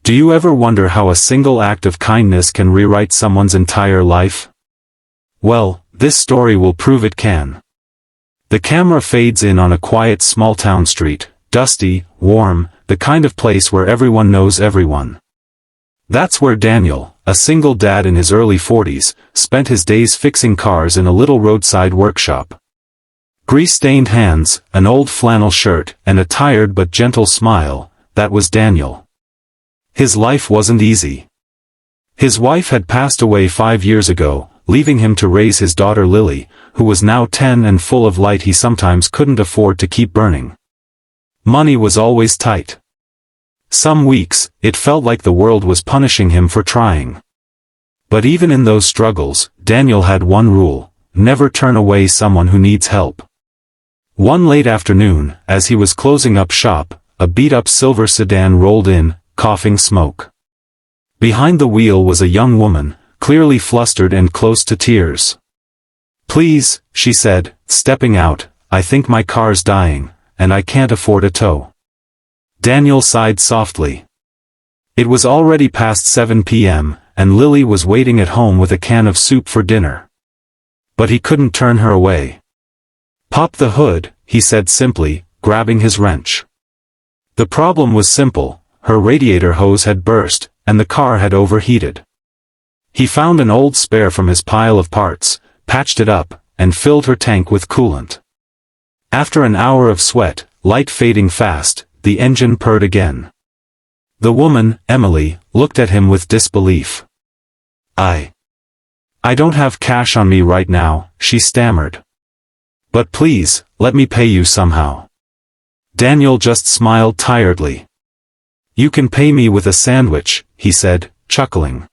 Do you ever wonder how a single act of kindness can rewrite someone's entire life? Well, this story will prove it can. The camera fades in on a quiet small-town street, dusty, warm, the kind of place where everyone knows everyone. That's where Daniel, a single dad in his early 40s, spent his days fixing cars in a little roadside workshop. Grease-stained hands, an old flannel shirt, and a tired but gentle smile, that was Daniel. His life wasn't easy. His wife had passed away 5 years ago, leaving him to raise his daughter Lily, who was now 10 and full of light he sometimes couldn't afford to keep burning. Money was always tight. Some weeks, it felt like the world was punishing him for trying. But even in those struggles, Daniel had one rule: never turn away someone who needs help. One late afternoon, as he was closing up shop, a beat-up silver sedan rolled in, coughing smoke. Behind the wheel was a young woman, clearly flustered and close to tears. "Please," she said, stepping out, "I think my car's dying, and I can't afford a tow." Daniel sighed softly. It was already past 7 p.m., and Lily was waiting at home with a can of soup for dinner. But he couldn't turn her away. "Pop the hood," he said simply, grabbing his wrench. The problem was simple: her radiator hose had burst, and the car had overheated. He found an old spare from his pile of parts, patched it up, and filled her tank with coolant. After an hour of sweat, light fading fast, the engine purred again. The woman, Emily, looked at him with disbelief. I don't have cash on me right now," she stammered. "But please, let me pay you somehow." Daniel just smiled tiredly. "You can pay me with a sandwich," he said, chuckling.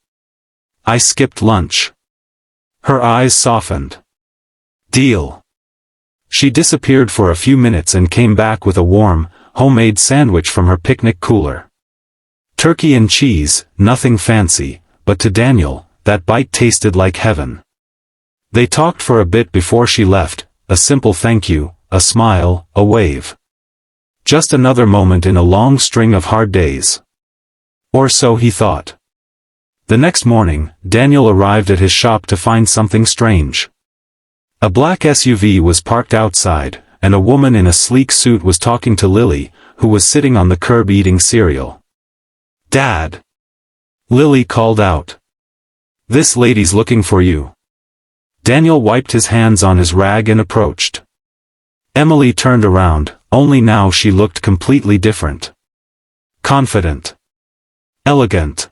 "I skipped lunch." Her eyes softened. "Deal." She disappeared for a few minutes and came back with a warm, homemade sandwich from her picnic cooler. Turkey and cheese, nothing fancy, but to Daniel, that bite tasted like heaven. They talked for a bit before she left, a simple thank you, a smile, a wave. Just another moment in a long string of hard days. Or so he thought. The next morning, Daniel arrived at his shop to find something strange. A black SUV was parked outside, and a woman in a sleek suit was talking to Lily, who was sitting on the curb eating cereal. "Dad!" Lily called out. "This lady's looking for you." Daniel wiped his hands on his rag and approached. Emily turned around, only now she looked completely different. Confident. Elegant.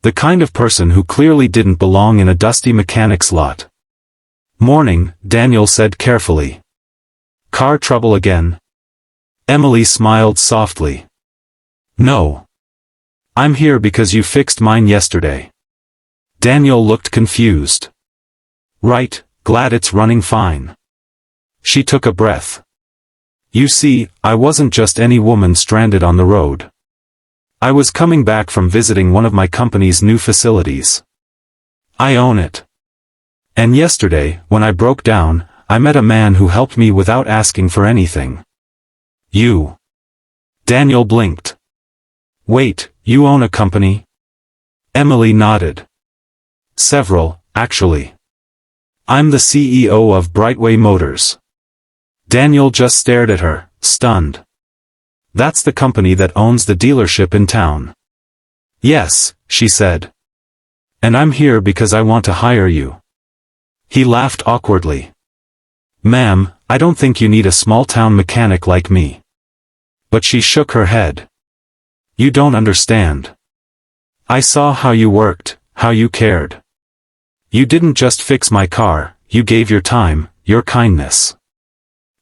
The kind of person who clearly didn't belong in a dusty mechanic's lot. "Morning," Daniel said carefully. "Car trouble again?" Emily smiled softly. "No. I'm here because you fixed mine yesterday." Daniel looked confused. "Right, glad it's running fine." She took a breath. "You see, I wasn't just any woman stranded on the road. I was coming back from visiting one of my company's new facilities. I own it. And yesterday, when I broke down, I met a man who helped me without asking for anything. You." Daniel blinked. "Wait, you own a company?" Emily nodded. "Several, actually. I'm the CEO of Brightway Motors." Daniel just stared at her, stunned. "That's the company that owns the dealership in town." "Yes," she said. "And I'm here because I want to hire you." He laughed awkwardly. "Ma'am, I don't think you need a small-town mechanic like me." But she shook her head. "You don't understand. I saw how you worked, how you cared. You didn't just fix my car, you gave your time, your kindness.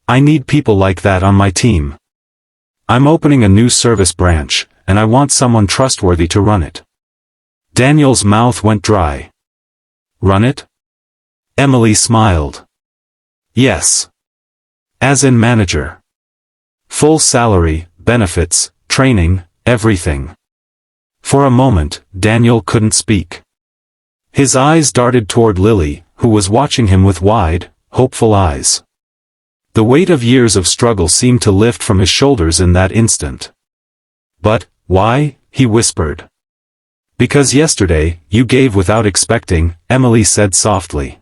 I need people like that on my team. I'm opening a new service branch, and I want someone trustworthy to run it." Daniel's mouth went dry. "Run it?" Emily smiled. "Yes. As in manager. Full salary, benefits, training, everything." For a moment, Daniel couldn't speak. His eyes darted toward Lily, who was watching him with wide, hopeful eyes. The weight of years of struggle seemed to lift from his shoulders in that instant. "But, why?" he whispered. Because yesterday, you gave without expecting, Emily said softly.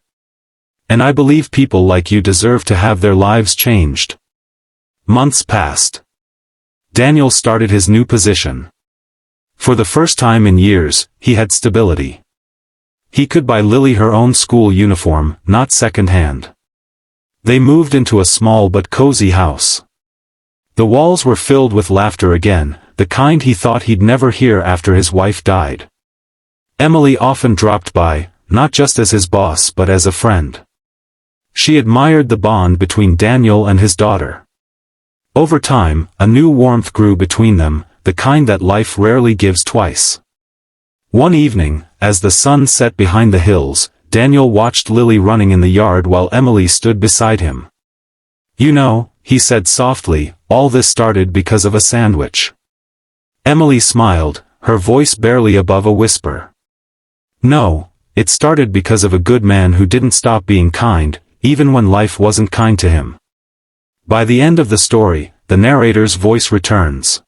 And I believe people like you deserve to have their lives changed. Months passed. Daniel started his new position. For the first time in years, he had stability. He could buy Lily her own school uniform, not second-hand. They moved into a small but cozy house. The walls were filled with laughter again, the kind he thought he'd never hear after his wife died. Emily often dropped by, not just as his boss but as a friend. She admired the bond between Daniel and his daughter. Over time, a new warmth grew between them, the kind that life rarely gives twice. One evening, as the sun set behind the hills, Daniel watched Lily running in the yard while Emily stood beside him. You know, he said softly, all this started because of a sandwich. Emily smiled, her voice barely above a whisper. No, it started because of a good man who didn't stop being kind, even when life wasn't kind to him. By the end of the story, the narrator's voice returns.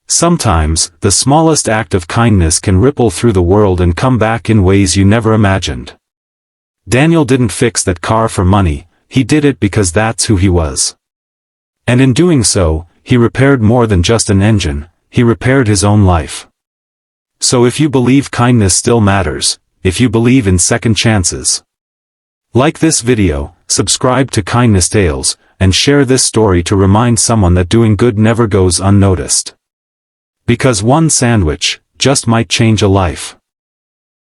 Sometimes, the smallest act of kindness can ripple through the world and come back in ways you never imagined. Daniel didn't fix that car for money, he did it because that's who he was. And in doing so, he repaired more than just an engine, he repaired his own life. So if you believe kindness still matters, if you believe in second chances, like this video, subscribe to Kindness Tales, and share this story to remind someone that doing good never goes unnoticed. Because one sandwich just might change a life.